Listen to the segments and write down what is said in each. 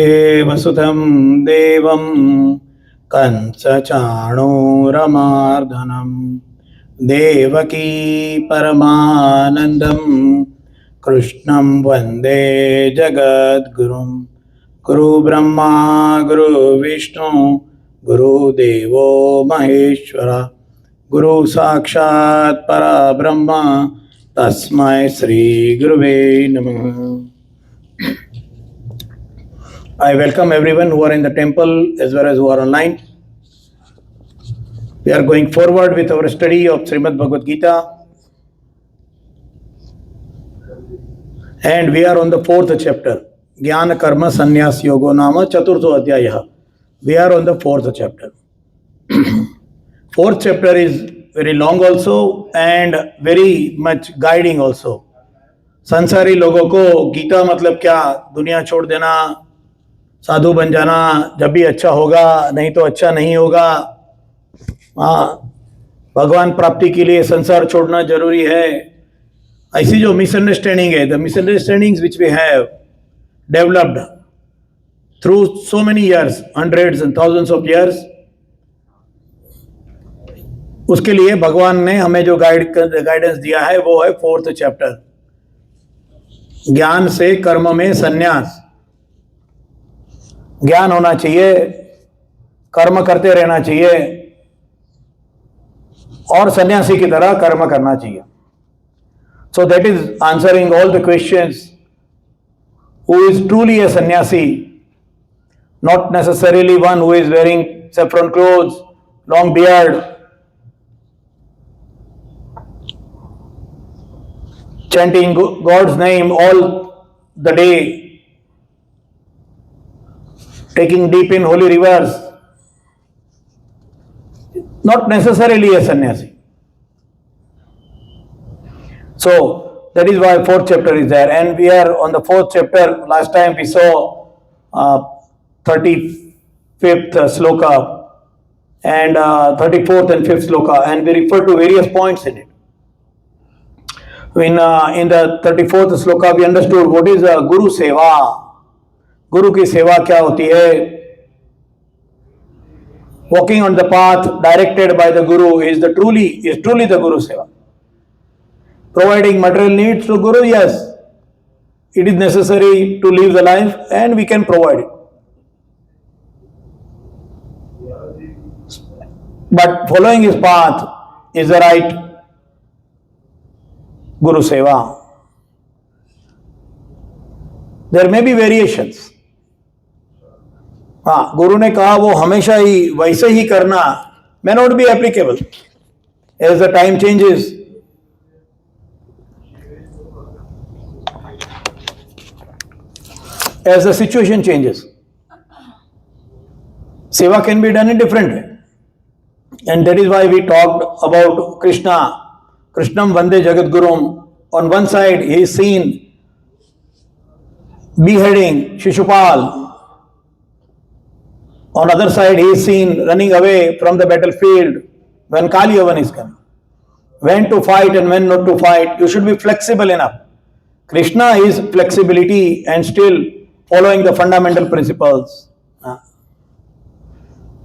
वसुतं देवं कंसचाणूरमार्दनं देवकी परमानन्दं कृष्णं वन्दे जगद्गुरुं। गुरुब्रह्मा गुरुविष्णु गुरुदेवो महेश्वर गुरु साक्षात् परब्रह्म तस्मै श्री गुरुवे नमः। I welcome everyone who are in the temple as well as who are online. We are going forward with our study of Srimad Bhagavad Gita, and we are on the fourth chapter, Jnana Karma Sannyas Yogo Nama Chaturtho Adhyayah. We are on the fourth chapter. Fourth chapter is very long also and very much guiding also. संसारी लोगों को गीता मतलब क्या, दुनिया छोड़ देना, साधु बन जाना, जब भी अच्छा होगा नहीं तो अच्छा नहीं होगा, भगवान प्राप्ति के लिए संसार छोड़ना जरूरी है, ऐसी जो मिसअंडरस्टैंडिंग है, the misunderstandings which we have developed through so many years, hundreds and thousands of years, उसके लिए भगवान ने हमें जो गाइडेंस दिया है वो है फोर्थ चैप्टर, ज्ञान से कर्म में संन्यास। ज्ञान होना चाहिए, कर्म करते रहना चाहिए और सन्यासी की तरह कर्म करना चाहिए। So that is answering all the questions. Who is truly a सन्यासी? Not necessarily one who is wearing saffron clothes, long beard, chanting God's name all the day, taking deep in holy rivers, not necessarily a sannyasi. So that is why fourth chapter is there, and we are on the fourth chapter. Last time we saw 35th sloka and 34th and 5th sloka, and we refer to various points in it. In the 34th sloka we understood what is guru seva. गुरु की सेवा क्या होती है? Walking on the path directed by the Guru is truly the Guru seva. Providing material needs to Guru, yes, it is necessary to live the life and we can provide it. But following his path is the right Guru seva. There may be variations. हाँ, गुरु ने कहा वो हमेशा ही वैसे ही करना may not be applicable as the time changes. As the situation changes, seva can be done in different way, and that is why we talked about Krishna. Krishnam Vande Jagat Gurum. On one side he is seen beheading Shishupal. On the other side, he is seen running away from the battlefield when Kali Yavan is coming. When to fight and when not to fight, you should be flexible enough. Krishna is flexibility and still following the fundamental principles.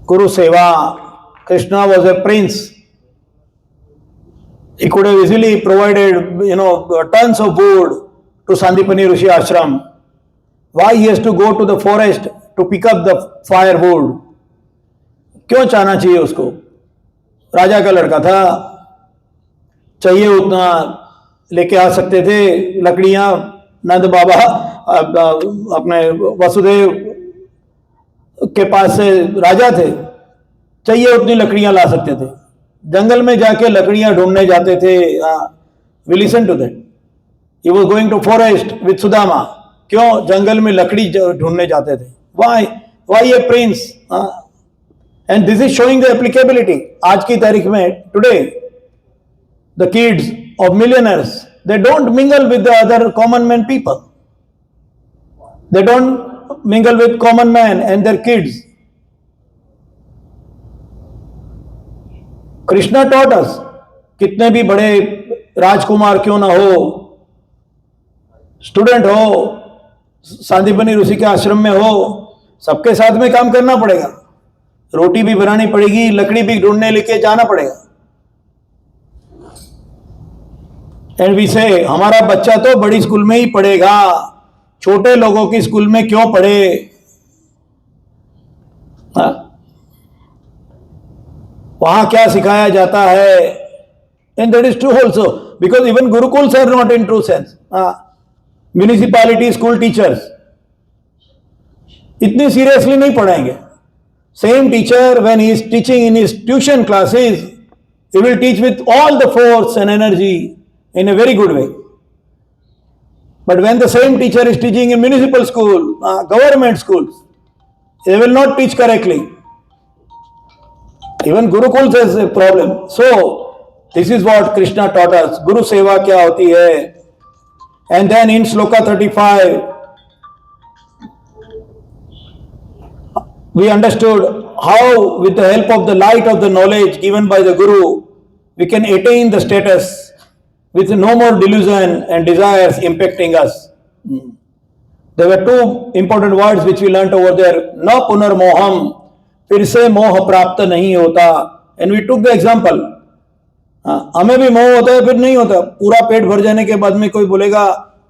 Guru Seva, Krishna was a prince. He could have easily provided, tons of wood to Sandipani Rishi Ashram. Why he has to go to the forest to pick up the firewood? क्यों चाहना चाहिए उसको? राजा का लड़का था, चाहिए उतना लेके आ सकते थे लकड़ियां। नंद बाबा अपने वसुदेव के पास से राजा थे, चाहिए उतनी लकड़ियां ला सकते थे। जंगल में जाके लकड़ियां ढूंढने जाते थे। We listen to that. He was going to forest with Sudama. क्यों जंगल में लकड़ी ढूंढने जाते थे? Why a prince? And this is showing the applicability. आज की तारीख में, today, the kids of millionaires, they don't mingle with the other common man people. They don't mingle with common man and their kids. Krishna taught us, कितने भी बड़े राजकुमार क्यों ना हो, स्टूडेंट हो, सांदीपनी ऋषि के आश्रम में हो, सबके साथ में काम करना पड़ेगा, रोटी भी बनानी पड़ेगी, लकड़ी भी ढूंढने लेके जाना पड़ेगा। एंड वी से हमारा बच्चा तो बड़ी स्कूल में ही पढ़ेगा, छोटे लोगों की स्कूल में क्यों पढ़े? वहां क्या सिखाया जाता है? And that is true also, because even gurukuls are not in true sense. Municipality school teachers इतनी सीरियसली नहीं पढ़ाएंगे। Same teacher when he is teaching in his tuition classes, he will teach with all the force and energy in a very good way. But when the same teacher is teaching in municipal school, government schools, they will not teach correctly. Even Gurukuls has a problem. So, this is what Krishna taught us. Guru Seva kya hoti hai? And then in Shloka 35, we understood how with the help of the light of the knowledge given by the Guru, we can attain the status with no more delusion and desires impacting us. There were two important words which we learnt over there. Na punar moham, फिर से मोह प्राप्त नहीं होता. And we took the example. हमें भी मोह होता है, फिर नहीं होता. पूरा पेट भर जाने के बाद में कोई बोलेगा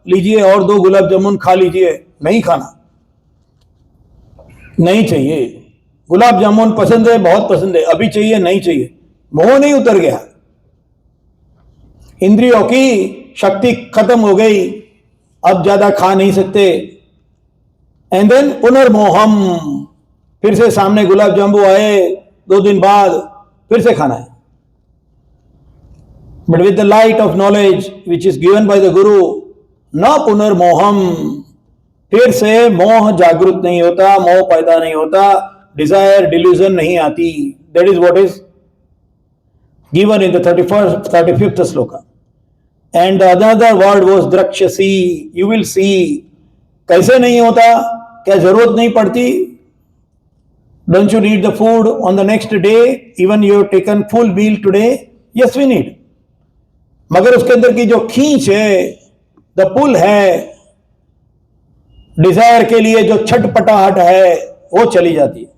लीजिए और 2 गुलाब जामुन खा लीजिए, नहीं खाना, नहीं चाहिए. गुलाब जामुन पसंद है, बहुत पसंद है, अभी चाहिए, नहीं चाहिए. मोह नहीं उतर गया, इंद्रियों की शक्ति खत्म हो गई, अब ज्यादा खा नहीं सकते. एंड देन पुनर्मोहम, फिर से सामने गुलाब जामुन आए, 2 दिन बाद फिर से खाना है. But with the light of knowledge which is given by the गुरु, न पुनर्मोहम, फिर से मोह जागृत नहीं होता, मोह पैदा नहीं होता, डिजायर डिल्यूजन नहीं आती. That is what is given in the 35th sloka. And another word was drakshasi, you will see. कैसे नहीं होता? क्या जरूरत नहीं पड़ती? Don't you need the food on the next day? Even you have taken full meal today? Yes, we need. मगर उसके अंदर की जो खींच है, द पुल है, डिजायर के लिए जो छटपटाहट है, वो चली जाती है.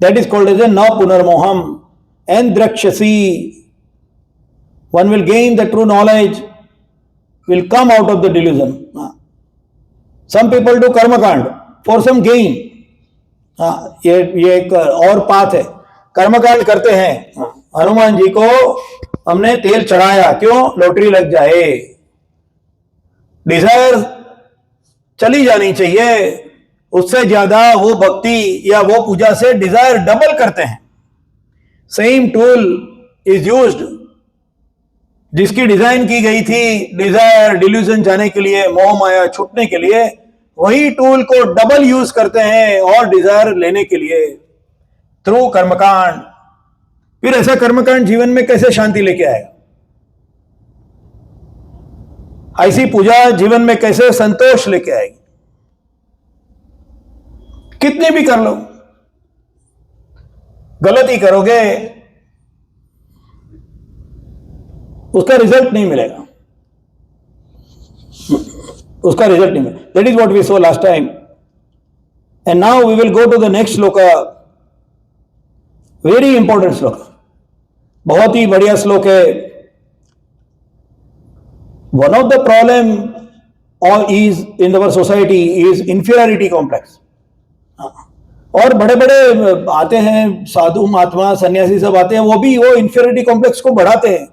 That is called as a na punarmoham. And drakshasi, one will gain the true knowledge, will come out of the delusion. Some people do karma kand for some gain. ये एक और पाथ है. कर्म कांड करते हैं. हनुमान जी को हमने तेल चढ़ाया, क्यों? लॉटरी लग जाए. डिजायर चली जानी चाहिए, उससे ज्यादा वो भक्ति या वो पूजा से डिजायर डबल करते हैं. सेम टूल इज यूज्ड, जिसकी डिजाइन की गई थी डिजायर डिल्यूजन जाने के लिए, मोह माया छूटने के लिए, वही टूल को डबल यूज करते हैं और डिजायर लेने के लिए थ्रू कर्मकांड. फिर ऐसा कर्मकांड जीवन में कैसे शांति लेके आएगा? ऐसी पूजा जीवन में कैसे संतोष लेके आएगी? कितने भी कर लो, गलती करोगे, उसका रिजल्ट नहीं मिलेगा. उसका रिजल्ट नहीं मिलेगा. That is what we saw last time. And now we will go to the next shloka. Very important shloka, बहुत ही बढ़िया श्लोक है. वन ऑफ द प्रॉब्लम और is in our society is inferiority complex. और बड़े बड़े आते हैं साधु महात्मा सन्यासी सब आते हैं, वो भी वो इंफीरियरिटी कॉम्प्लेक्स को बढ़ाते हैं.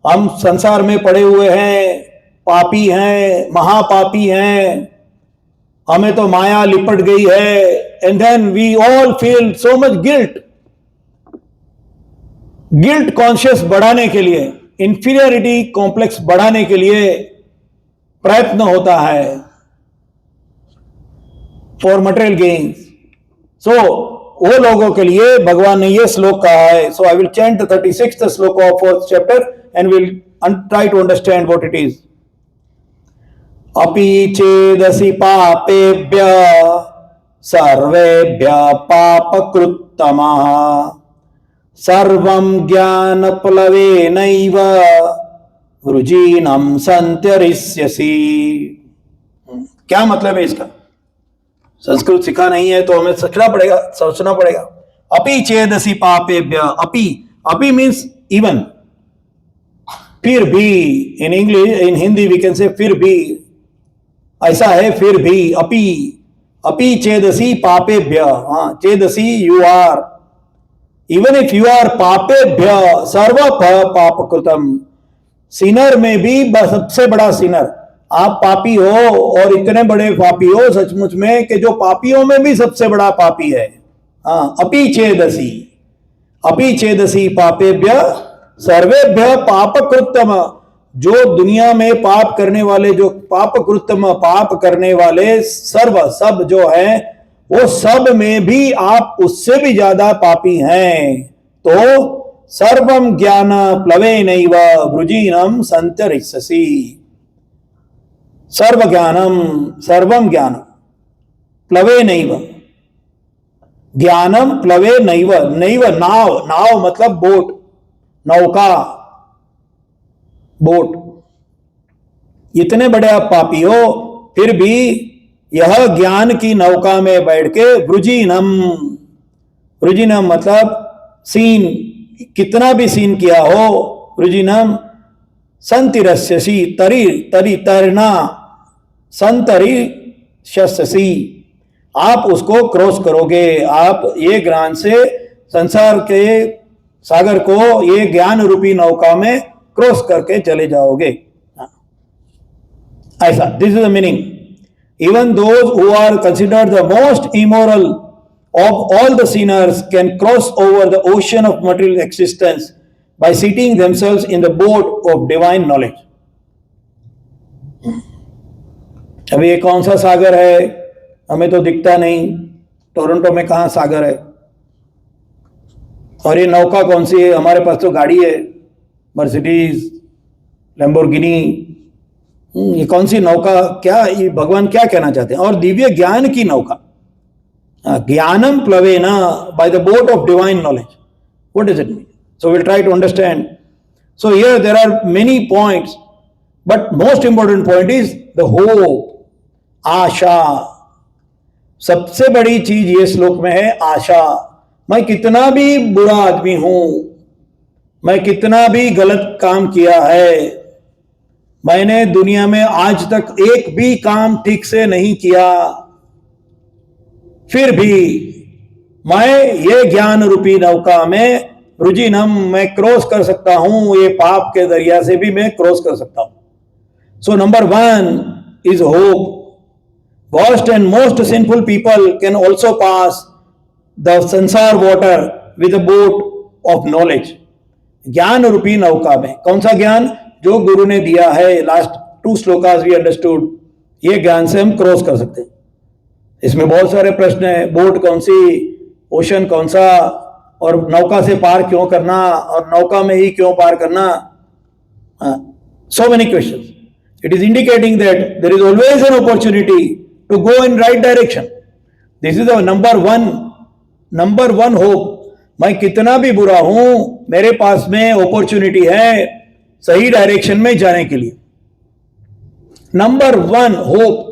हम संसार में पड़े हुए हैं, पापी हैं, महापापी हैं, हमें तो माया लिपट गई है. And then we all feel so much guilt. Guilt conscious बढ़ाने के लिए, इंफीरियरिटी कॉम्प्लेक्स बढ़ाने के लिए प्रयत्न होता है फॉर मटेरियल गेन्स. सो वो लोगों के लिए भगवान ने ये श्लोक कहा है. So I will chant the 36th श्लोक of 4th chapter and will try to understand what it is. अपि चेदसि पापेभ्य सर्वेभ्य पापकृत्तमः सर्वं ज्ञानप्लवेनैव वृजीनं संत्यरिष्यसि. क्या मतलब है इसका? संस्कृत सीखा नहीं है तो हमें सीखना पड़ेगा, सोचना पड़ेगा। अपि चेदसि पापेभ्य, अपि, अपि मीन्स इवन, फिर भी, in English, in Hindi we can say फिर भी, ऐसा है फिर भी, अपि, अपि चेदसि पापेभ्य, हाँ, चेदसि you are, even if you are पापेभ्य सर्व पाप कृतम, सिनर में भी सबसे बड़ा सिनर आप पापी हो, और इतने बड़े पापी हो सचमुच में कि जो पापियों में भी सबसे बड़ा पापी है। हाँ, अपि चेदसि, अपि चेदसि पापेभ्य सर्वेभ्य पाप कृतम, जो दुनिया में पाप करने वाले, जो पाप कृतम पाप करने वाले सर्व सब जो है, वो सब में भी आप उससे भी ज्यादा पापी हैं। तो सर्वम ज्ञान प्लवेनैव वृजीनम संतरिष्यसि, सर्व ज्ञानम, सर्वम ज्ञान प्लवेनैव, ज्ञानम प्लवेनैव, नैव नाव, नाव मतलब बोट, नौका, बोट, इतने बड़े आप पापी हो फिर भी यह ज्ञान की नौका में बैठ के वृजीनम, वृजीनम मतलब सीन, कितना भी सीन किया हो, वृजीनम संतिरस्यसि, तरी तरी तैरना, संतरी शस्यसि, आप उसको क्रॉस करोगे, आप ये ज्ञान से संसार के सागर को ये ज्ञान रूपी नौका में क्रॉस करके चले जाओगे। ऐसा, this is the meaning. Even those who are considered the most immoral of all the sinners can cross over the ocean of material existence by seating themselves in the boat of divine knowledge. अभी ये कौन सा सागर है हमें तो दिखता नहीं, Toronto में कहाँ सागर है, और ये नौका कौन सी है, हमारे पास तो गाड़ी है, मर्सिडीज, लैम्बोर्गिनी, ये कौन सी नौका, क्या ये भगवान क्या कहना चाहते हैं। और दिव्य ज्ञान की नौका, ज्ञानम प्लवेना by the boat of divine knowledge, what does it mean? So we'll try to understand. So here there are many points, but most important point is the hope, आशा। सबसे बड़ी चीज ये श्लोक में है आशा। मैं कितना भी बुरा आदमी हूं, मैं कितना भी गलत काम किया है, मैंने दुनिया में आज तक एक भी काम ठीक से नहीं किया, फिर भी मैं ये ज्ञान रूपी नौका में वृजीनम, मैं क्रॉस कर सकता हूं, ये पाप के दरिया से भी मैं क्रॉस कर सकता हूं। So number 1 is hope. Worst and most sinful people can also pass the संसार water with a boat of knowledge. ज्ञान रूपी नौका में, कौन सा ज्ञान? जो गुरु ने दिया है, लास्ट 2 श्लोकास वी अंडरस्टूड, ये ज्ञान से हम क्रॉस कर सकते हैं। इसमें बहुत सारे प्रश्न हैं, बोट कौन सी, ओशन कौन सा, और नौका से पार क्यों करना, और नौका में ही क्यों पार करना, so many questions. It is indicating that there is always an opportunity to go in right direction. This is the number one hope. मैं कितना भी बुरा हूं, मेरे पास में अपॉर्चुनिटी है सही डायरेक्शन में जाने के लिए। Number 1 hope.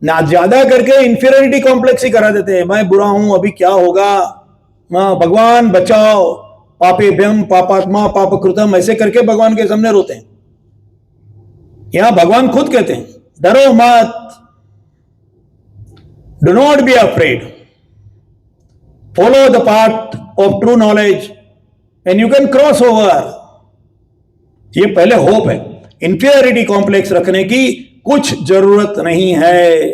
ना ज्यादा करके इंफीरियरिटी कॉम्प्लेक्स ही करा देते हैं, मैं बुरा हूं अभी क्या होगा, भगवान बचाओ, पापेभ्यम पापात्मा पाप कृतम, ऐसे करके भगवान के सामने रोते हैं। यहां भगवान खुद कहते हैं डरो मत, do not be afraid, follow the path of true knowledge and you can cross over. ये पहले होप है। इंफीरियरिटी कॉम्प्लेक्स रखने की कुछ जरूरत नहीं है,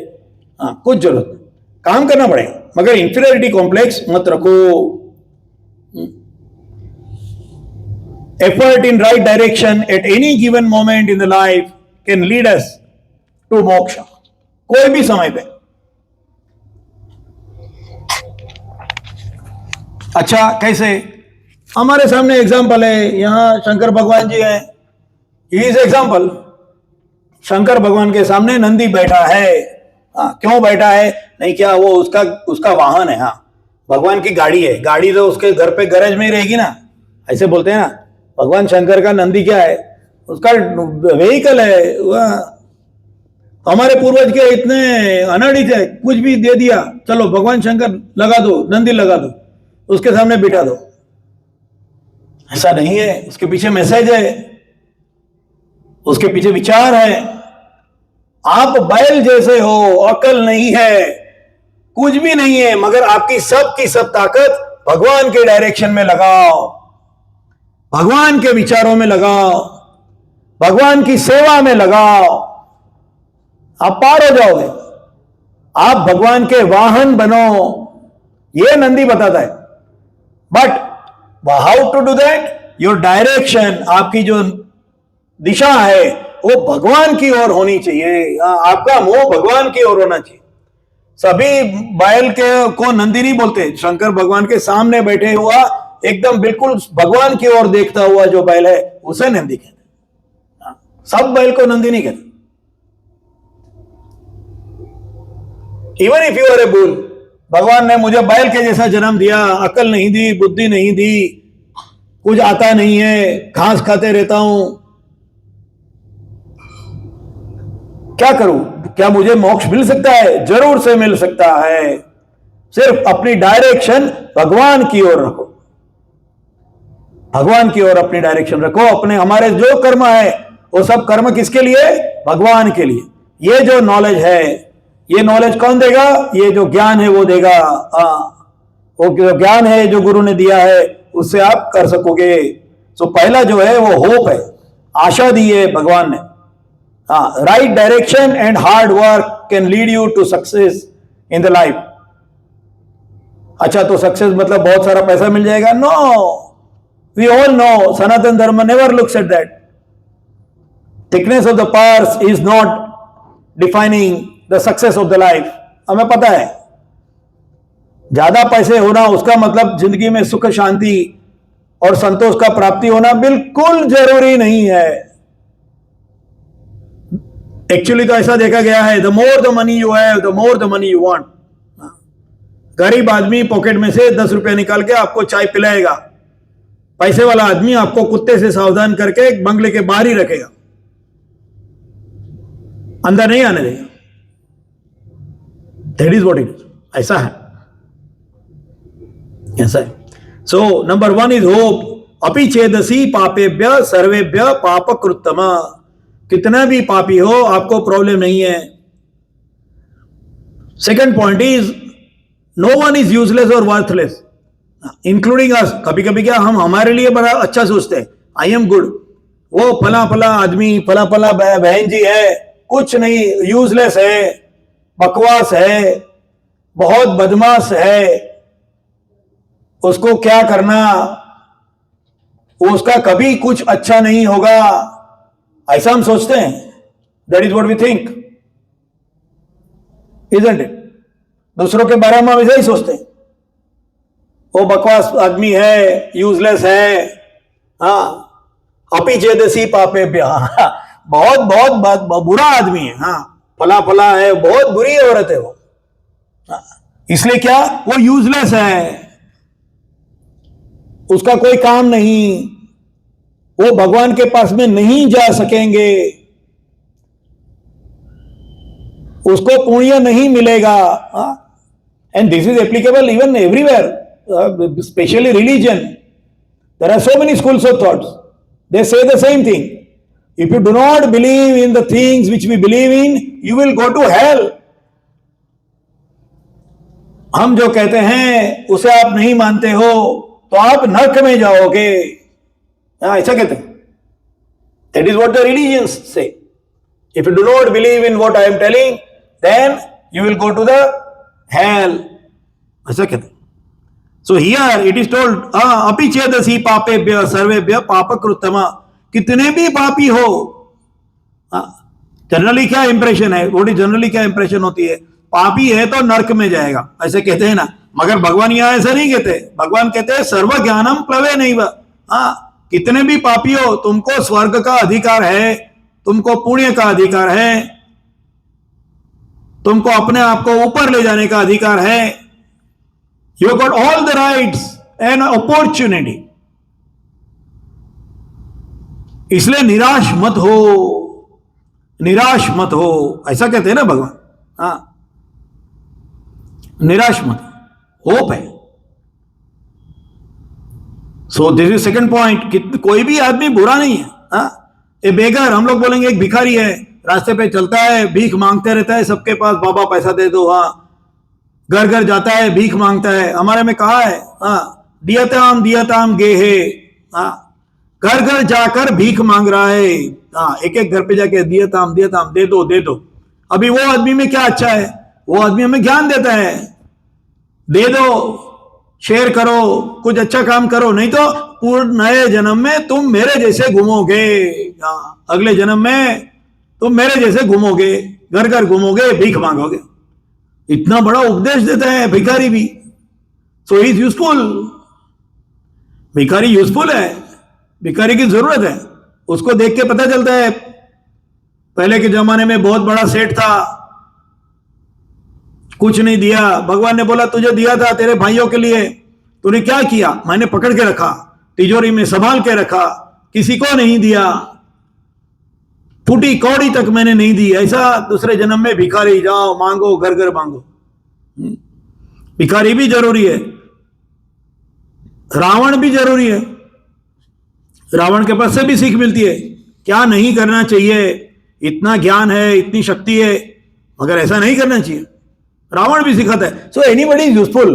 कुछ जरूरत, काम करना पड़ेगा, मगर इंफीरियरिटी कॉम्प्लेक्स मत रखो। Effort in right direction at any given moment in the life can lead us to moksha, कोई भी समय पे। अच्छा, कैसे? हमारे सामने एग्जाम्पल है, यहां शंकर भगवान जी हैं, ही इज एग्जाम्पल। शंकर भगवान के सामने नंदी बैठा है। क्यों बैठा है? नहीं क्या वो उसका वाहन है। भगवान की गाड़ी है, गाड़ी तो उसके घर पे गैरेज में ही रहेगी ना, ऐसे बोलते हैं ना। भगवान शंकर का नंदी क्या है? उसका व्हीकल है। हमारे पूर्वज के इतने अनड़ित है, कुछ भी दे दिया, चलो भगवान शंकर लगा दो, नंदी लगा दो, उसके सामने बिठा दो। ऐसा नहीं है, उसके पीछे मैसेज है, उसके पीछे विचार है। आप बैल जैसे हो, अकल नहीं है, कुछ भी नहीं है, मगर आपकी सब ताकत भगवान के डायरेक्शन में लगाओ, भगवान के विचारों में लगाओ, भगवान की सेवा में लगाओ, आप पार हो जाओगे। आप भगवान के वाहन बनो, ये नंदी बताता है। But how to do that? Your direction, आपकी जो दिशा है वो भगवान की ओर होनी चाहिए। आपका मुंह भगवान की ओर होना चाहिए। सभी बैल के को नंदी नहीं बोलते। शंकर भगवान के सामने बैठे हुआ एकदम बिल्कुल भगवान की ओर देखता हुआ जो बैल है उसे नंदी कहते हैं। सब बैल को नंदी नहीं कहते। Even if you are a bull, भगवान ने मुझे बैल के जैसा जन्म दिया, अकल नहीं दी, बुद्धि नहीं दी, कुछ आता नहीं है, घास खाते रहता हूं, क्या करूं? क्या मुझे मोक्ष मिल सकता है? जरूर से मिल सकता है। सिर्फ अपनी डायरेक्शन भगवान की ओर रखो, भगवान की ओर अपनी डायरेक्शन रखो। अपने हमारे जो कर्म है वो सब कर्म किसके लिए? भगवान के लिए। ये जो नॉलेज है, ये नॉलेज कौन देगा? ये जो ज्ञान है वो देगा। वो जो ज्ञान है जो गुरु ने दिया है उससे आप कर सकोगे। तो पहला जो है वो होप है, आशा दी है भगवान ने। Right direction and hard work can lead you to success in the life. अच्छा, तो सक्सेस मतलब बहुत सारा पैसा मिल जाएगा? No, we all know Sanatan Dharma never looks at that. Thickness of the purse is not defining the success of the life. हमें पता है ज्यादा पैसे होना उसका मतलब जिंदगी में सुख शांति और संतोष का प्राप्ति होना बिल्कुल जरूरी नहीं है। एक्चुअली तो ऐसा देखा गया है, the more the money you have the more the money you want. गरीब आदमी पॉकेट में से 10 रुपया निकाल के आपको चाय पिलाएगा, पैसे वाला आदमी आपको कुत्ते से सावधान करके बंगले के बाहर ही रखेगा, अंदर नहीं आने देगा। That is what it is. ऐसा है, ऐसा है। So number 1 is hope. अपि चेदसी पापेभ्य सर्वेभ्य पाप कृत्तम। कितना भी पापी हो आपको प्रॉब्लम नहीं है। Second point is no one is useless और वर्थलेस, इंक्लूडिंग अस। कभी कभी क्या हम हमारे लिए बड़ा अच्छा सोचते हैं, आई एम गुड, वो फला फला आदमी फला फला बहन जी है, कुछ नहीं, यूजलेस है, बकवास है, बहुत बदमाश है, उसको क्या करना, उसका कभी कुछ अच्छा नहीं होगा, ऐसा हम सोचते हैं। That is what we think, isn't it? दूसरों के बारे में हम ऐसा ही सोचते हैं, वो बकवास आदमी है, यूजलेस है, अपि चेदसी पापेभ्य, बहुत बहुत बुरा आदमी है, फला फला है, बहुत बुरी औरत है वो। इसलिए क्या? वो यूजलेस है, उसका कोई काम नहीं, वो भगवान के पास में नहीं जा सकेंगे, उसको पुण्य नहीं मिलेगा। And this is applicable even everywhere, especially religion. There are so many schools of thoughts, they say the same thing. If you do not believe in the things which we believe in, you will go to hell. हम जो कहते हैं उसे आप नहीं मानते हो तो आप नरक में जाओगे, ऐसा कहते हैं। That is what the religions say. If you do not believe in what I am telling, then you will go to the hell, ऐसा कहते हैं। So here it is told अपि चेदसी पापेभ्य सर्वेभ्य पाप कृत्तम। कितने भी पापी हो, जनरली क्या इंप्रेशन है, थोड़ी जनरली क्या इंप्रेशन होती है, पापी है तो नरक में जाएगा, ऐसे कहते हैं ना। मगर भगवान यहां ऐसा नहीं कहते। भगवान कहते हैं सर्व ज्ञानम प्लवे नैव। कितने भी पापी हो, तुमको स्वर्ग का अधिकार है, तुमको पुण्य का अधिकार है, तुमको अपने आप को ऊपर ले जाने का अधिकार है। You got all the rights and opportunity. इसलिए निराश मत हो, निराश मत हो, ऐसा कहते हैं ना भगवान। हाँ, निराश मत, होप है। So this is second point कि कोई भी आदमी बुरा नहीं है। हाँ, ए बेगर, हम लोग बोलेंगे एक भिखारी है, रास्ते पे चलता है, भीख मांगते रहता है सबके पास, बाबा पैसा दे दो। हाँ, घर घर जाता है, भीख मांगता है। हमारे में कहा है, हाँ, दियताम गेहे। हाँ, घर घर जाकर भीख मांग रहा है। हाँ, एक एक घर पे जाके दियताम दे दो दे दो। अभी वो आदमी में क्या अच्छा है? वो आदमी हमें ज्ञान देता है, दे दो, शेयर करो, कुछ अच्छा काम करो, नहीं तो पूर्ण नए जन्म में तुम मेरे जैसे घूमोगे। हाँ, अगले जन्म में तुम मेरे जैसे घूमोगे, घर घर घूमोगे, भीख मांगोगे। इतना बड़ा उपदेश देता है भिखारी भी। सो ही इज यूजफुल। भिखारी यूजफुल है, भिखारी की जरूरत है। उसको देख के पता चलता है, पहले के जमाने में बहुत बड़ा सेठ था, कुछ नहीं दिया। भगवान ने बोला तुझे दिया था तेरे भाइयों के लिए, तूने क्या किया? मैंने पकड़ के रखा, तिजोरी में संभाल के रखा, किसी को नहीं दिया, फूटी कौड़ी तक मैंने नहीं दी। ऐसा दूसरे जन्म में भिखारी, जाओ मांगो, घर घर मांगो। भिखारी भी जरूरी है, रावण भी जरूरी है। रावण के पास से भी सीख मिलती है, क्या नहीं करना चाहिए। इतना ज्ञान है, इतनी शक्ति है, मगर ऐसा नहीं करना चाहिए। रावण भी सिखाता है। So anybody is useful.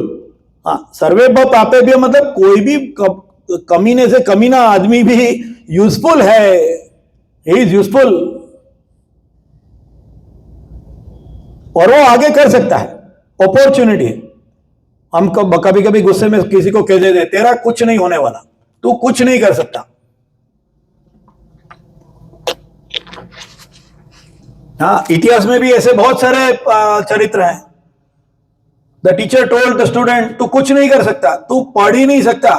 हाँ, सर्वे पापे भी, मतलब कोई भी कमीने से कमीना आदमी भी यूजफुल है। ही इज यूजफुल, और वो आगे कर सकता है, अपॉर्चुनिटी है। हम कभी कभी गुस्से में किसी को कह देते हैं तेरा कुछ नहीं होने वाला, तू कुछ नहीं कर सकता। हाँ, इतिहास में भी ऐसे बहुत सारे चरित्र हैं। The teacher told the student तू कुछ नहीं कर सकता, तू पढ़ ही नहीं सकता,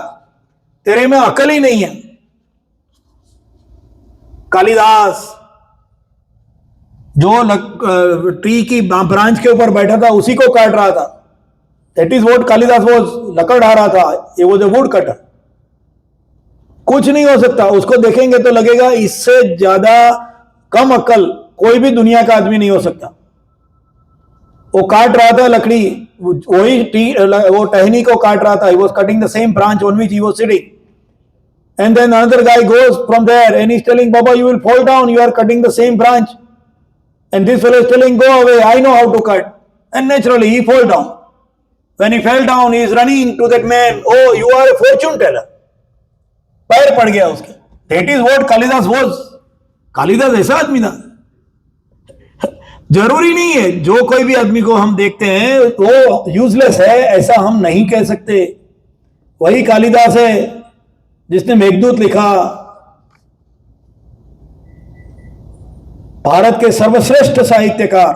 तेरे में अकल ही नहीं है। कालिदास जो ट्री की ब्रांच के ऊपर बैठा था, उसी को काट रहा था। That is what Kalidas was, लकड़ ढा रहा था। ये वाज अ वुड कटर। कुछ नहीं हो सकता। उसको देखेंगे तो लगेगा इससे ज्यादा कम अकल कोई भी दुनिया का आदमी नहीं हो सकता। वो काट रहा था लकड़ी, वो टहनी को काट रहा था। He was cutting the same branch on which he was sitting. And then another guy goes from there and he's telling, Baba, you will fall down, you are cutting the same branch. And this fellow is telling, go away, I know how to cut. And naturally he fall down. When he fell down, he is running to that man, oh, you are a fortune teller. पैर पड़ गया उसके। That is what Kalidas was. Kalidas ऐसा आदमी था। जरूरी नहीं है जो कोई भी आदमी को हम देखते हैं वो यूजलेस है, ऐसा हम नहीं कह सकते। वही कालिदास है जिसने मेघदूत लिखा। भारत के सर्वश्रेष्ठ साहित्यकार,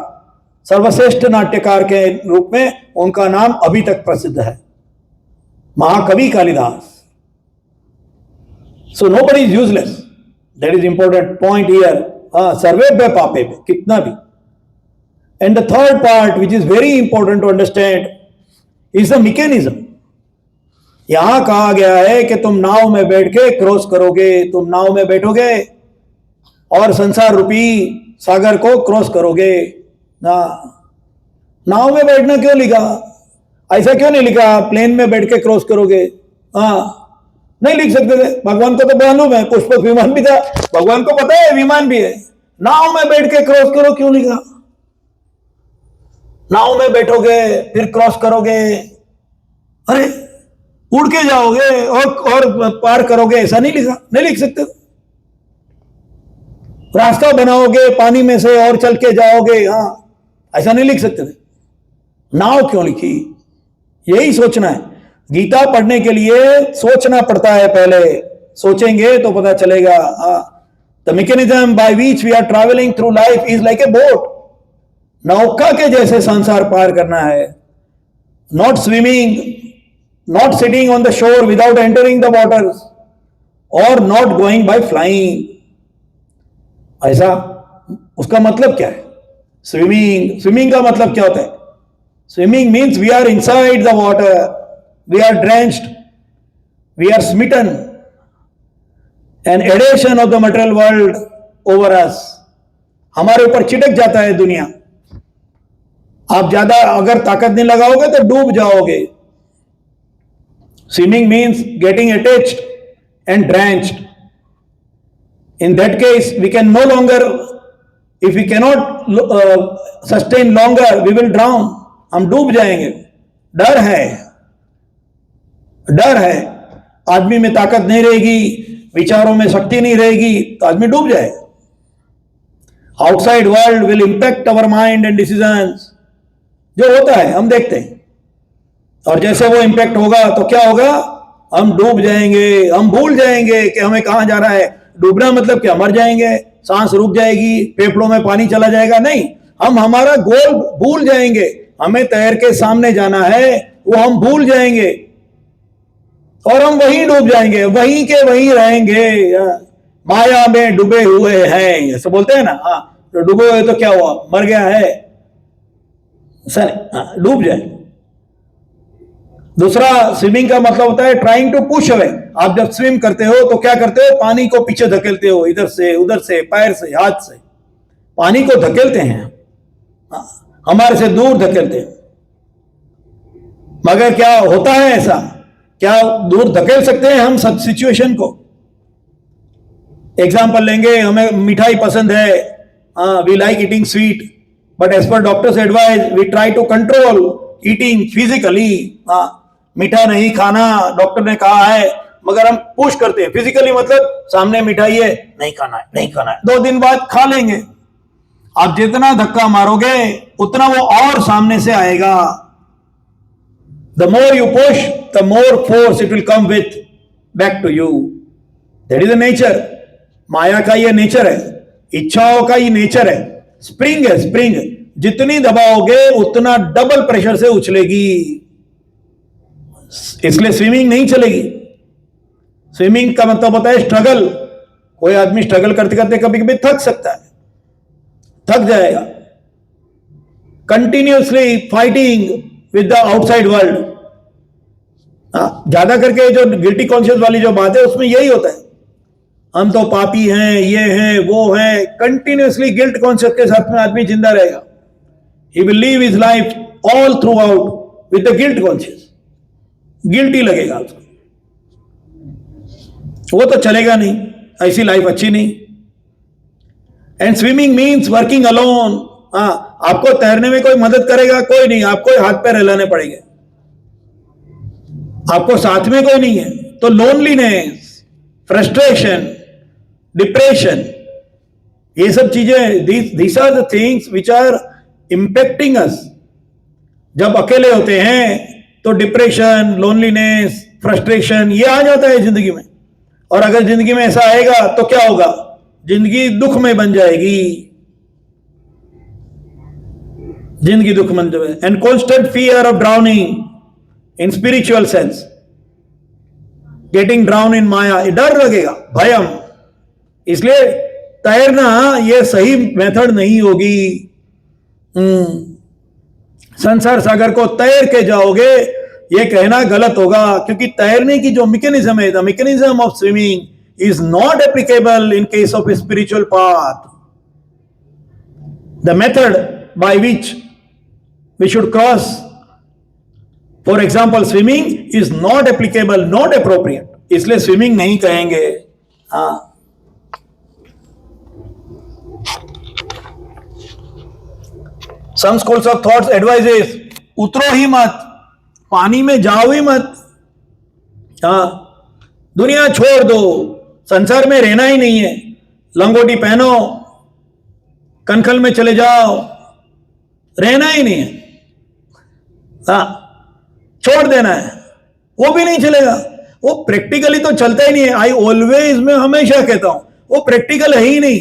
सर्वश्रेष्ठ नाट्यकार के रूप में उनका नाम अभी तक प्रसिद्ध है, महाकवि Kalidas. So nobody is useless, that is important point here. सर्वे पापे पे कितना भी। And the third part, which is very important to understand, is the mechanism. यहां कहा गया है कि तुम नाव में बैठ के क्रॉस करोगे, तुम नाव में बैठोगे और संसार रूपी सागर को क्रॉस करोगे। ना, नाव में बैठना क्यों लिखा? ऐसा क्यों नहीं लिखा प्लेन में बैठ के क्रॉस करोगे? हाँ, नहीं लिख सकते थे। भगवान को तो मालूम है, पुष्पक विमान भी था, भगवान को पता है विमान भी है। नाव में बैठ के क्रॉस करो क्यों लिखा? नाव में बैठोगे फिर क्रॉस करोगे, अरे उड़ के जाओगे और पार करोगे, ऐसा नहीं लिखा, नहीं लिख सकते। रास्ता बनाओगे पानी में से और चल के जाओगे, हाँ, ऐसा नहीं लिख सकते थे। नाव क्यों लिखी? यही सोचना है। गीता पढ़ने के लिए सोचना पड़ता है, पहले सोचेंगे तो पता चलेगा। The mechanism by which we are travelling through life is like a boat. नौका के जैसे संसार पार करना है। Not swimming, not sitting on the shore without entering the waters, और नॉट गोइंग बाय फ्लाइंग। ऐसा उसका मतलब क्या है? स्विमिंग, स्विमिंग का मतलब क्या होता है? Swimming means we are inside the water, we are drenched, we are smitten, an adhesion of the material world over us. हमारे ऊपर चिटक जाता है दुनिया। आप ज्यादा अगर ताकत नहीं लगाओगे तो डूब जाओगे। Swimming means getting attached and drenched. In that case, we can no longer, if we cannot sustain longer, we will drown. हम डूब जाएंगे। डर है, डर है। आदमी में ताकत नहीं रहेगी, विचारों में शक्ति नहीं रहेगी, तो आदमी डूब जाएगा। Outside world will impact our mind and decisions. जो होता है हम देखते हैं, और जैसे वो इंपैक्ट होगा तो क्या होगा, हम डूब जाएंगे। हम भूल जाएंगे कि हमें कहां जाना है। डूबना मतलब क्या, मर जाएंगे, सांस रुक जाएगी, फेफड़ों में पानी चला जाएगा, नहीं। हम हमारा गोल भूल जाएंगे। हमें तैर के सामने जाना है, वो हम भूल जाएंगे और हम वहीं डूब जाएंगे, वहीं के वहीं रहेंगे। माया में डूबे हुए हैं, ऐसे बोलते हैं ना। हाँ, तो डूबे हुए तो क्या हुआ, मर गया है, सर डूब जाए। दूसरा, स्विमिंग का मतलब होता है ट्राइंग टू पुश अवे। आप जब स्विम करते हो तो क्या करते हो, पानी को पीछे धकेलते हो, इधर से उधर से, पैर से, हाथ से पानी को धकेलते हैं, हमारे से दूर धकेलते हैं। मगर क्या होता है ऐसा, क्या दूर धकेल सकते हैं हम सब सिचुएशन को? एग्जाम्पल लेंगे, हमें मिठाई पसंद है, we like eating sweet, but as per doctor's advice we try to control eating physically. मीठा नहीं खाना डॉक्टर ने कहा है, मगर हम पुश करते हैं फिजिकली, मतलब सामने मिठाई है, नहीं खाना है, नहीं खाना है, 2 दिन बाद खा लेंगे। आप जितना धक्का मारोगे उतना वो और सामने से आएगा। The more you push the more force it will come with back to you. That is the nature. माया का ये नेचर है, इच्छाओं का ये नेचर है। स्प्रिंग है, स्प्रिंग जितनी दबाओगे उतना डबल प्रेशर से उछलेगी। इसलिए स्विमिंग नहीं चलेगी। स्विमिंग का मतलब होता है स्ट्रगल। कोई आदमी स्ट्रगल करते करते कभी कभी थक सकता है, थक जाएगा। Continuously fighting with the outside world. ज्यादा करके जो गिल्टी कॉन्शियस वाली जो बात है उसमें यही होता है, हम तो पापी हैं, ये हैं, वो हैं। कंटिन्यूअसली गिल्ट कॉन्शियस के साथ में आदमी जिंदा रहेगा। He will live his life all throughout with the guilt conscious. Guilty लगेगा उसको, वो तो चलेगा नहीं, ऐसी लाइफ अच्छी नहीं। And swimming means working alone. आपको तैरने में कोई मदद करेगा कोई नहीं, आपको हाथ पैर हिलाने पड़ेंगे, आपको साथ में कोई नहीं है। तो लोनलीनेस, फ्रस्ट्रेशन, डिप्रेशन, ये सब चीजें, these are the things which are impacting us. जब अकेले होते हैं तो डिप्रेशन, लोनलीनेस, फ्रस्ट्रेशन ये आ जाता है जिंदगी में। और अगर जिंदगी में ऐसा आएगा तो क्या होगा, जिंदगी दुख में बन जाएगी, जिंदगी दुख में। And constant fear of drowning in spiritual sense, getting drown in maya, डर लगेगा, भयम। इसलिए तैरना ये सही मेथड नहीं होगी। संसार सागर को तैर के जाओगे ये कहना गलत होगा, क्योंकि तैरने की जो मैकेनिज्म है, the mechanism of swimming is not applicable in case of spiritual path. The method by which we should cross, for example swimming, is not applicable, not appropriate, इसलिए स्विमिंग नहीं कहेंगे। Some schools of thoughts advises, उतरो ही मत, पानी में जाओ ही मत। दुनिया छोड़ दो, संसार में रहना ही नहीं है। लंगोटी पहनो, कनखल में चले जाओ, रहना ही नहीं है। छोड़ देना है, वो भी नहीं चलेगा। वो प्रैक्टिकली तो चलता ही नहीं है। आई ऑलवेज, मैं हमेशा कहता हूं, वो प्रैक्टिकल है ही नहीं।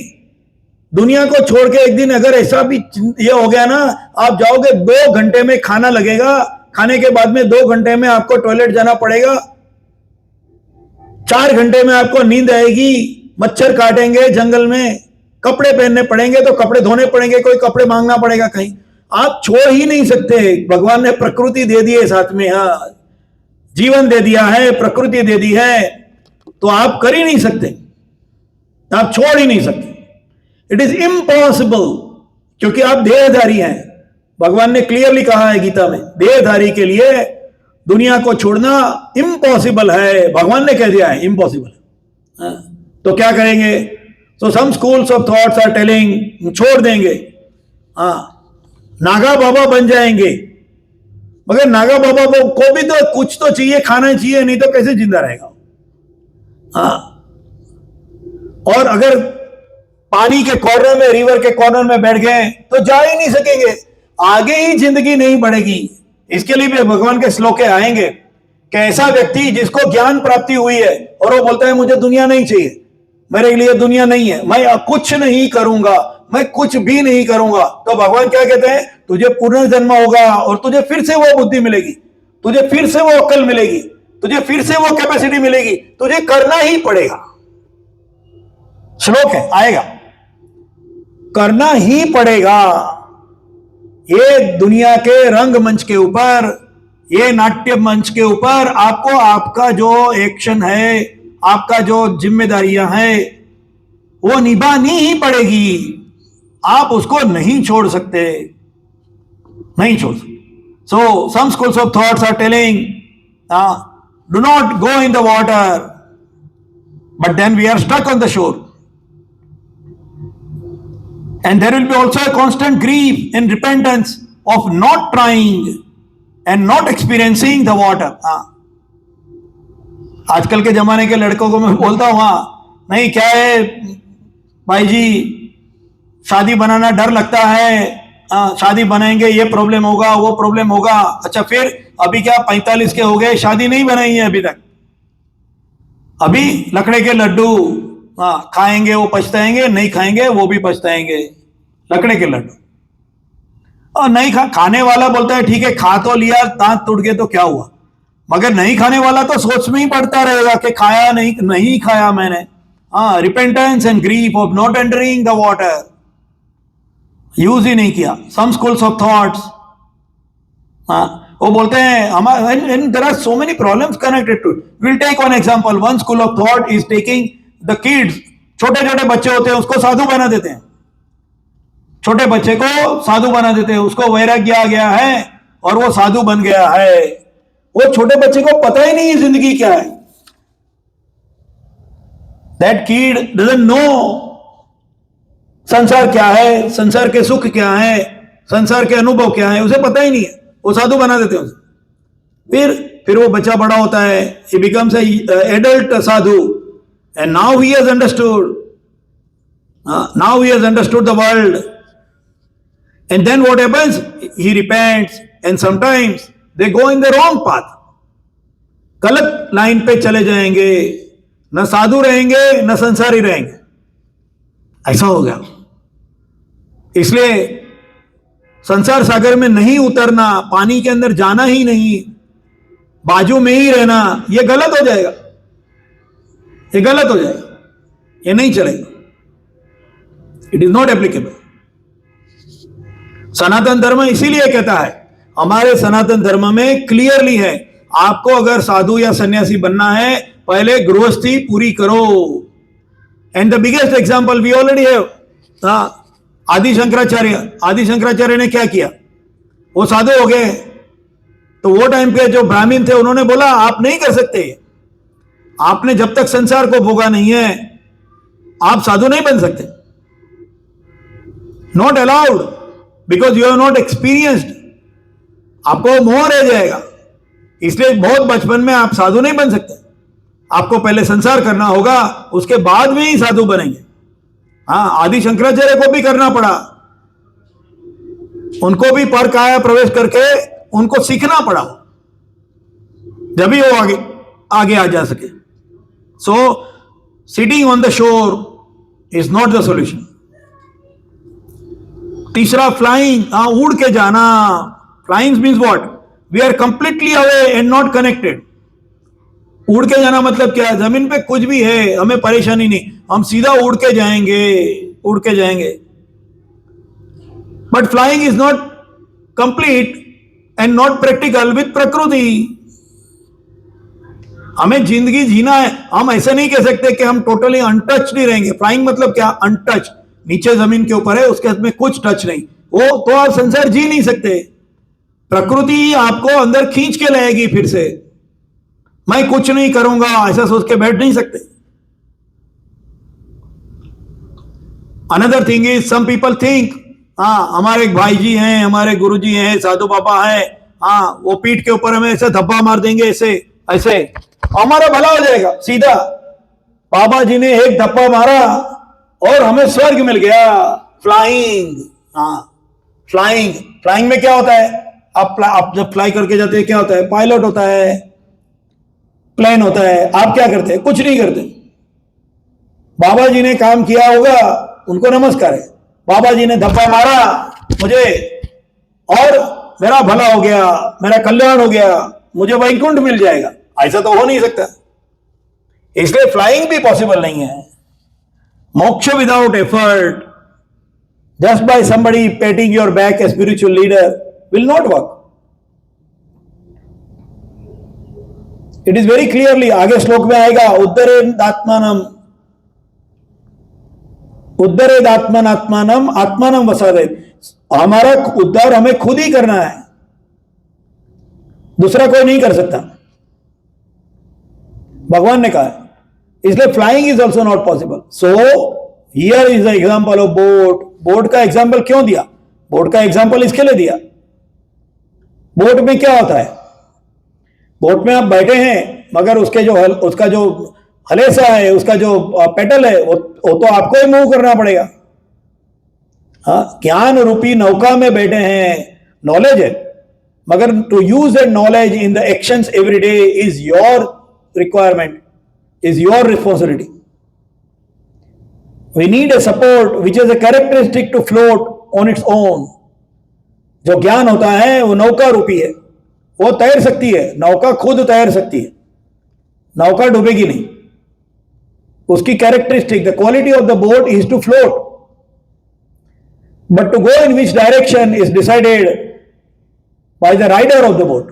दुनिया को छोड़ के एक दिन अगर ऐसा भी ये हो गया ना, आप जाओगे 2 घंटे में खाना लगेगा, खाने के बाद में 2 घंटे में आपको टॉयलेट जाना पड़ेगा, 4 घंटे में आपको नींद आएगी, मच्छर काटेंगे जंगल में, कपड़े पहनने पड़ेंगे तो कपड़े धोने पड़ेंगे, कोई कपड़े मांगना पड़ेगा कहीं। आप छोड़ ही नहीं सकते। भगवान ने प्रकृति दे दी है साथ में, जीवन दे दिया है, प्रकृति दे दी है, तो आप कर ही नहीं सकते, आप छोड़ ही नहीं सकते। इट इज इम्पॉसिबल, क्योंकि आप देहधारी हैं। भगवान ने क्लियरली कहा है गीता में, देहधारी के लिए दुनिया को छोड़ना इम्पॉसिबल है। भगवान ने कह दिया है इम्पॉसिबल। तो क्या करेंगे? So some schools of thoughts are telling, छोड़ देंगे, नागा बाबा बन जाएंगे। मगर नागा बाबा को भी तो कुछ तो चाहिए, खाना चाहिए, नहीं तो कैसे जिंदा रहेगा? और अगर पानी के कॉर्नर में, रिवर के कॉर्नर में बैठ गए तो जा ही नहीं सकेंगे, आगे ही जिंदगी नहीं बढ़ेगी। इसके लिए भी भगवान के श्लोक आएंगे कि ऐसा व्यक्ति जिसको ज्ञान प्राप्ति हुई है और वो बोलता है मुझे दुनिया नहीं चाहिए, मेरे लिए दुनिया नहीं है, मैं कुछ नहीं करूंगा, मैं कुछ भी नहीं करूंगा, तो भगवान क्या कहते हैं? तुझे पुनर्जन्म होगा और तुझे फिर से वो बुद्धि मिलेगी, तुझे फिर से वो अक्ल मिलेगी, तुझे फिर से वो कैपेसिटी मिलेगी, तुझे करना ही पड़ेगा। श्लोक है, आएगा, करना ही पड़ेगा। ये दुनिया के रंगमंच के ऊपर, ये नाट्य मंच के ऊपर आपको आपका जो एक्शन है, आपका जो जिम्मेदारियां हैं, वो निभानी ही पड़ेगी। आप उसको नहीं छोड़ सकते, नहीं छोड़ सकते। So some schools of thoughts are telling do not go in the water, but then we are stuck on the shore. And there will be also a constant grief and repentance of not trying and not experiencing the water. आजकल के जमाने के लड़कों को मैं बोलता हूँ, नहीं क्या है भाई जी, शादी बनाना डर लगता है, शादी बनाएंगे ये प्रॉब्लम होगा, वो प्रॉब्लम होगा। अच्छा फिर अभी क्या 45 के हो गए, शादी नहीं बनाई है अभी तक, अभी लकड़े के लड्डू खाएंगे वो पछताएंगे, नहीं खाएंगे वो भी पछताएंगे, लकड़े के लड्डू। और नहीं खाने वाला बोलता है ठीक है खा तो लिया, दांत टूट गए तो क्या हुआ, मगर नहीं खाने वाला तो सोच में ही पड़ता रहेगा कि खाया नहीं खाया मैंने। Repentance and grief of not entering the water, use ही नहीं किया। सम स्कूल्स ऑफ थॉट्स, वो बोलते हैं हमारे, there are so many problems connected to it. Will take one example, one school of thought is taking the kids, छोटे छोटे बच्चे होते हैं उसको साधु बना देते हैं, छोटे बच्चे को साधु बना देते हैं, उसको वैराग्य आ गया है और वो साधु बन गया है। वो छोटे बच्चे को पता ही नहीं है जिंदगी क्या है। दैट किड डजंट नो संसार क्या है, संसार के सुख क्या है, संसार के अनुभव क्या है, उसे पता ही नहीं है, वो साधु बना देते हैं उसे। फिर वो बच्चा बड़ा होता है, he becomes a adult sadhu and now he has understood, now he has understood the world, and then what happens, he repents and sometimes they go in the wrong path, गलत लाइन पे चले जाएंगे, न साधु रहेंगे न संसारी रहेंगे, ऐसा हो गया। इसलिए संसार सागर में नहीं उतरना, पानी के अंदर जाना ही नहीं, बाजू में ही रहना, यह गलत हो जाएगा, ये गलत हो जाएगा, ये नहीं चलेगा, इट इज नॉट एप्लीकेबल। सनातन धर्म इसीलिए कहता है, हमारे सनातन धर्म में क्लियरली है, आपको अगर साधु या सन्यासी बनना है पहले गृहस्थी पूरी करो। And the biggest example we already have, Adi Shankaracharya ने क्या किया, वो साधु हो गए, तो वो टाइम पे जो ब्राह्मण थे उन्होंने बोला आप नहीं कर सकते, आपने जब तक संसार को भोगा नहीं है आप साधु नहीं बन सकते, not allowed, because you have not experienced, आपको मोह रह जाएगा। इसलिए बहुत बचपन में आप साधु नहीं बन सकते, आपको पहले संसार करना होगा, उसके बाद में ही साधु बनेंगे। आदि शंकराचार्य को भी करना पड़ा, उनको भी पर काया प्रवेश करके उनको सीखना पड़ा, जब भी वो आगे आ जा सके। So sitting on the shore is not the solution. तीसरा फ्लाइंग, उड़ के जाना। Flying means what, we are completely away and not connected. उड़ के जाना मतलब क्या, जमीन पे कुछ भी है हमें परेशानी नहीं, हम सीधा उड़ के जाएंगे। But flying is not complete and not practical with प्रकृति। हमें जिंदगी जीना है, हम ऐसे नहीं कह सकते कि हम टोटली अनटच नहीं रहेंगे। फ्लाइंग मतलब क्या, अनटच, नीचे जमीन के ऊपर है, उसके हाथ में कुछ टच नहीं, वो तो आप संसार जी नहीं सकते। प्रकृति आपको अंदर खींच के लाएगी फिर से। मैं कुछ नहीं करूंगा ऐसा सोच के बैठ नहीं सकते। Another thing is some people think, हाँ हमारे एक भाई जी हैं, हमारे गुरु जी हैं, साधु बाबा हैं, हाँ वो पीठ के ऊपर हमें ऐसे धब्बा मार देंगे, ऐसे ऐसे हमारा भला हो जाएगा सीधा। बाबा जी ने एक धब्बा मारा और हमें स्वर्ग मिल गया, फ्लाइंग। हाँ फ्लाइंग, फ्लाइंग में क्या होता है, आप जब फ्लाई करके जाते हैं क्या होता है, पायलट होता है, प्लेन होता है, आप क्या करते हैं, कुछ नहीं करते। बाबा जी ने काम किया होगा, उनको नमस्कार है। बाबा जी ने धब्बा मारा मुझे और मेरा भला हो गया, मेरा कल्याण हो गया, मुझे वैकुंठ मिल जाएगा, ऐसा तो हो नहीं सकता। इसलिए फ्लाइंग भी पॉसिबल नहीं है। मोक्ष without effort, just by somebody painting your back a spiritual leader will not work. It is very clearly, आगे श्लोक में आएगा, उद्धरेदात्मानम उद्धरेदात्मनात्मानम आत्मानम वसादेत। हमारा उद्धार हमें खुद ही करना है, दूसरा कोई नहीं कर सकता, भगवान ने कहा। इसलिए flying is also not possible. So here is the example of boat. Boat का एग्जाम्पल क्यों दिया, बोट का एग्जाम्पल इसके लिए दिया, बोट में क्या होता है, बोट में आप बैठे हैं मगर उसका जो हलेसा है, उसका जो पेडल है, वो तो आपको ही मूव करना पड़ेगा। हाँ, ज्ञान रूपी नौका में बैठे हैं, नॉलेज है, मगर to use that knowledge in the actions every day is your requirement, is your responsibility. We need a support which is a characteristic to float on its own. जो ज्ञान होता है वो नौका रूपी है, वो तैर सकती है, नौका खुद तैर सकती है, नौका डूबेगी नहीं। उसकी characteristic, the quality of the boat is to float, but to go in which direction is decided by the rider of the boat.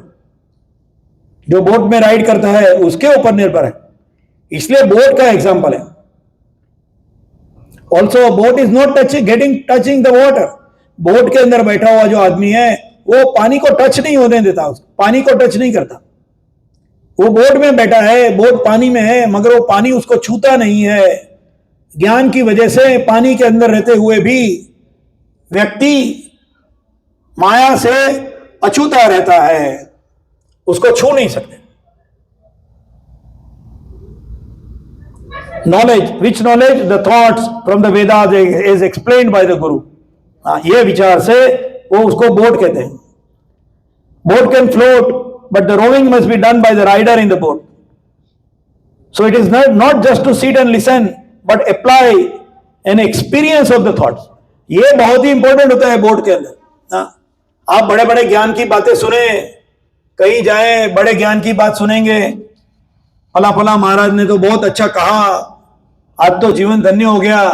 जो बोट में राइड करता है उसके ऊपर निर्भर है। इसलिए बोट का एग्जाम्पल है। Also boat is not touching the water. Boat के अंदर बैठा हुआ जो आदमी है वो पानी को टच नहीं होने देता, उसको पानी को टच नहीं करता। वो बोट में बैठा है, बोट पानी में है, मगर वो पानी उसको छूता नहीं है। ज्ञान की वजह से पानी के अंदर रहते हुए भी व्यक्ति माया से अछूता रहता है, उसको छू नहीं सकते। Knowledge, which knowledge, the thoughts from the Vedas is explained by the गुरु। ये विचार से वो उसको बोट कहते हैं। Boat can float, but the rowing must be done by the rider in the boat. So it is not just to sit and listen, but apply an experience of the thoughts. ये बहुत ही important होता है boat के अंदर। आप बड़े बड़े ज्ञान की बातें सुने, कहीं जाए बड़े ज्ञान की बात सुनेंगे, फला फला महाराज ने तो बहुत अच्छा कहा, आज तो जीवन धन्य हो गया।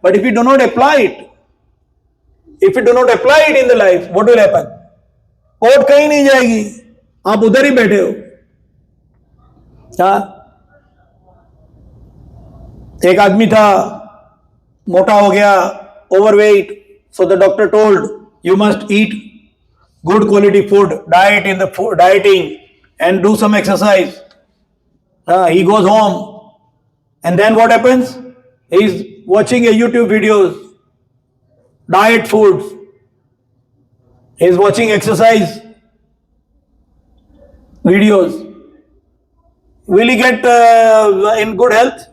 But if you do not apply it, if you do not apply it in the life, what will happen? Boat कहीं नहीं जाएगी, आप उधर ही बैठे हो। क्या एक आदमी था, मोटा हो गया, overweight, so the doctor told you must eat good quality food, diet in the dieting and do some exercise. He goes home and then what happens? He is watching a YouTube videos, diet foods, he is watching exercise videos. Will he get in good health?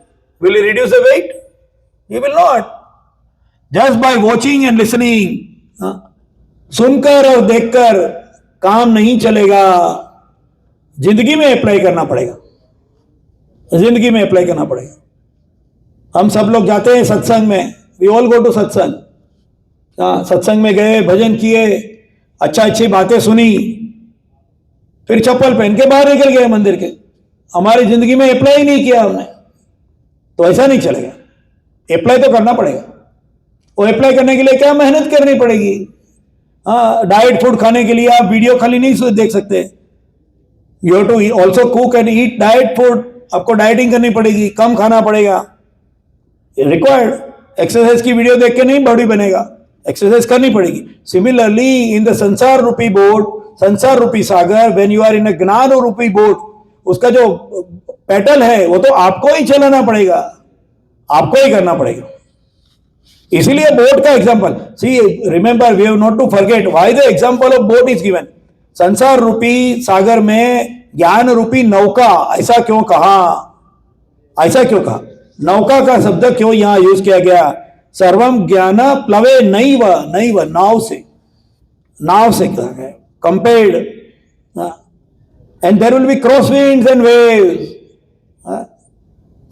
Will he reduce the weight? He will not. Just by watching and listening, सुनकर और देखकर काम नहीं चलेगा, जिंदगी में apply करना पड़ेगा, जिंदगी में अप्लाई करना पड़ेगा। हम सब लोग जाते हैं सत्संग में, वी ऑल गो टू सत्संग। सत्संग में गए, भजन किए, अच्छी बातें सुनी, फिर चप्पल पहन के बाहर निकल गए मंदिर के। हमारी जिंदगी में अप्लाई नहीं किया हमने, तो ऐसा नहीं चलेगा। अप्लाई तो करना पड़ेगा। और अप्लाई करने के लिए क्या मेहनत करनी पड़ेगी। डाइट फूड खाने के लिए आप वीडियो खाली नहीं देख सकते, you have to also cook and eat diet food. आपको डाइटिंग करनी पड़ेगी, कम खाना पड़ेगा, रिक्वायर्ड। एक्सरसाइज की वीडियो देख के नहीं बॉडी बनेगा, एक्सरसाइज करनी पड़ेगी. सिमिलरली इन द संसार रूपी बोट, संसार रूपी सागर, व्हेन यू आर इन अ ज्ञान रूपी बोट, उसका जो पेडल है वो तो आपको ही चलाना पड़ेगा, आपको ही करना पड़ेगा. इसीलिए बोट का example, see remember we have not to forget why the example of boat is given. संसार रूपी सागर में ज्ञान रूपी नौका, ऐसा क्यों कहा, ऐसा क्यों कहा, नौका का शब्द क्यों यहां यूज किया गया. सर्वम ज्ञान प्लवे नैव, नैव नाव से, नाव से कहा गया, compared. And there will be cross winds and waves.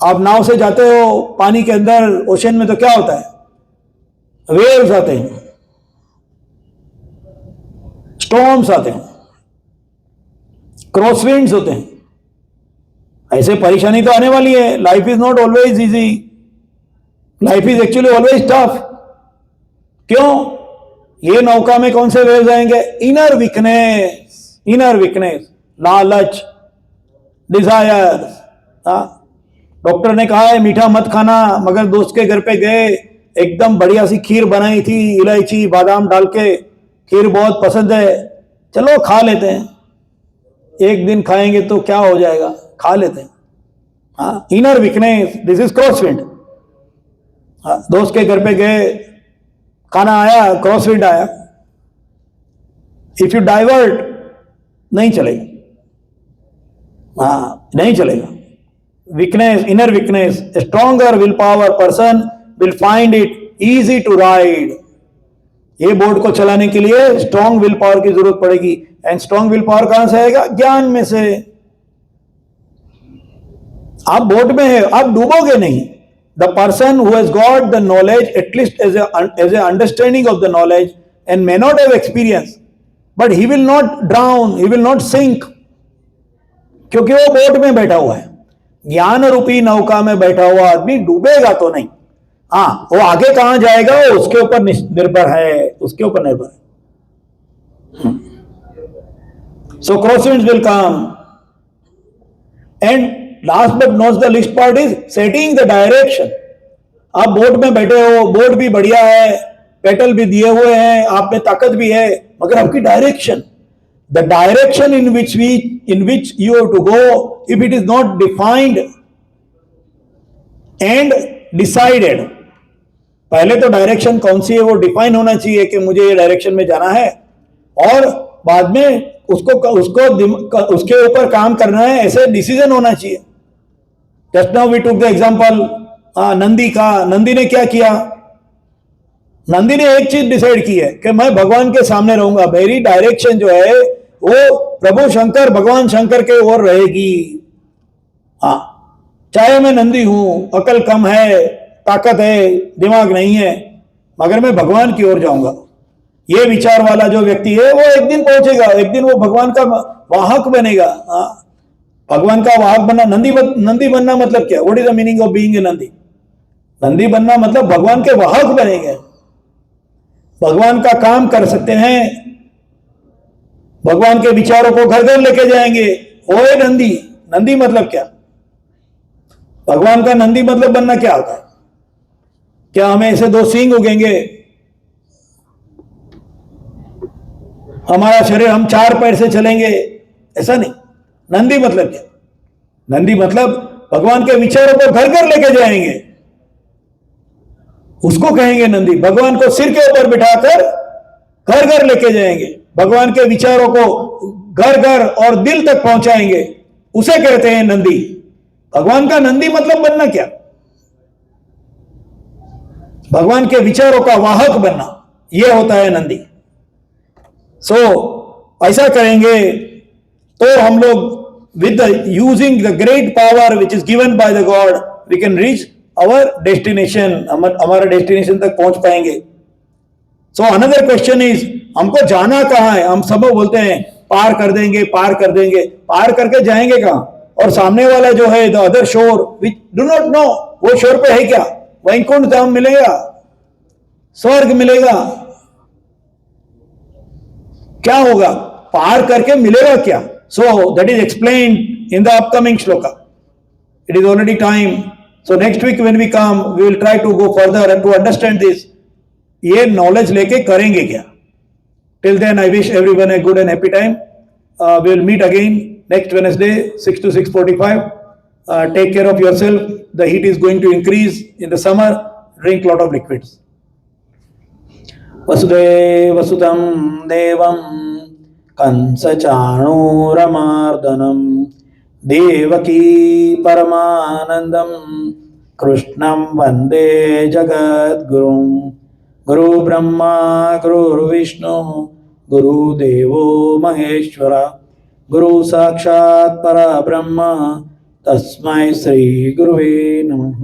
आप नाव से जाते हो पानी के अंदर, ओशन में, तो क्या होता है, वेव्स आते हैं, स्टॉर्म्स आते हैं, क्रॉस विंड्स होते हैं. ऐसे परेशानी तो आने वाली है. Life is not always easy, life is actually always tough. क्यों, ये नौका में कौन से वेव्स आएंगे, इनर वीकनेस, इनर वीकनेस, लालच, डिजायर. डॉक्टर ने कहा है मीठा मत खाना, मगर दोस्त के घर पे गए, एकदम बढ़िया सी खीर बनाई थी, इलायची बादाम डाल के, खीर बहुत पसंद है, चलो खा लेते हैं. एक दिन खाएंगे तो क्या हो जाएगा, खा लेते हैं. हाँ, inner weakness, this is crosswind. दोस्त के घर पे गए, खाना आया, क्रॉसविंड आया. इफ यू डाइवर्ट, नहीं चलेगा. हाँ, नहीं चलेगा. Weakness, inner weakness. Stronger will power person will find it easy to ride. ये बोट को चलाने के लिए स्ट्रॉन्ग विल पावर की जरूरत पड़ेगी. एंड स्ट्रॉन्ग विल पावर कहां से आएगा, ज्ञान में से. आप बोट में है, आप डूबोगे नहीं. The person who has got the knowledge, at least as a understanding of the knowledge, and may not have experience, but he will not drown, he will not sink, क्योंकि वो बोट में बैठा हुआ है. ज्ञान रूपी नौका में बैठा हुआ आदमी डूबेगा तो नहीं. हाँ, वो आगे कहां जाएगा वो उसके ऊपर निर्भर है, उसके ऊपर निर्भर है. So crosswinds will come. And last but not the list part is setting the direction. आप बोट में बैठे हो, बोट भी बढ़िया है, पेडल भी दिए हुए हैं, आप में ताकत भी है, मगर आपकी direction, the direction in which you have to go, if it is not defined and decided. पहले तो डायरेक्शन कौन सी है वो डिफाइन होना चाहिए कि मुझे ये डायरेक्शन में जाना है, और बाद में उसके ऊपर काम करना है, ऐसे डिसीजन होना चाहिए. Just now we took the example Nandi का. नंदी ने क्या किया, नंदी ने एक चीज डिसाइड की है कि मैं भगवान के सामने रहूंगा, मेरी डायरेक्शन जो है वो प्रभु शंकर, भगवान शंकर के ओर रहेगी. हाँ, चाहे मैं नंदी हूं, अकल कम है, ताकत है, दिमाग नहीं है, मगर मैं भगवान की ओर जाऊंगा. ये विचार वाला जो व्यक्ति है वो एक दिन पहुंचेगा, एक दिन वो भगवान का वाहक बनेगा. भगवान का वाहक बनना, नंदी बनना मतलब क्या, what is the meaning of being a Nandi. Nandi बनना मतलब भगवान के वाहक बनेंगे, भगवान का काम कर सकते हैं, भगवान के विचारों को घर घर लेके जाएंगे. ओए नंदी, नंदी मतलब क्या, भगवान का नंदी मतलब बनना क्या होता है. क्या हमें ऐसे दो सींग उगेंगे, हमारा शरीर, हम चार पैर से चलेंगे, ऐसा नहीं. नंदी मतलब क्या, नंदी मतलब भगवान के विचारों को घर घर लेके जाएंगे, उसको कहेंगे नंदी. भगवान को सिर के ऊपर बिठाकर घर घर लेके जाएंगे, भगवान के विचारों को घर घर और दिल तक पहुंचाएंगे, उसे कहते हैं नंदी. भगवान का नंदी मतलब बनना क्या, भगवान के विचारों का वाहक बनना, यह होता है नंदी. सो ऐसा करेंगे तो हम लोग with the using the great power which is given by the God, we can reach our destination. हमारा डेस्टिनेशन तक पहुंच पाएंगे. सो अनदर क्वेश्चन इज, हमको जाना कहां है. हम सब बोलते हैं पार कर देंगे, पार कर देंगे, पार करके जाएंगे कहां, और सामने वाला जो है द अदर शोर विच डू नॉट नो, वो शोर पे है क्या, वैकुंठ धाम मिलेगा, स्वर्ग मिलेगा, क्या होगा, पार करके मिलेगा क्या. So that is explained in the upcoming shloka. It is already time. So next week when we come, we will try to go further and to understand this. ये knowledge लेके करेंगे क्या? Till then, I wish everyone a good and happy time. We will meet again next Wednesday, 6 to 6:45. Take care of yourself. The heat is going to increase in the summer. Drink lot of liquids. वसुदेवसुतं देवं कंसचाणूरमार्दनं देवकी परमानन्दं कृष्णं वन्दे जगद्गुरुं गुरुब्रह्मा गुरुर्विष्णु गुरुदेवो महेश्वरा गुरु साक्षात् परब्रह्म तस्मै श्री गुरुवे नमः।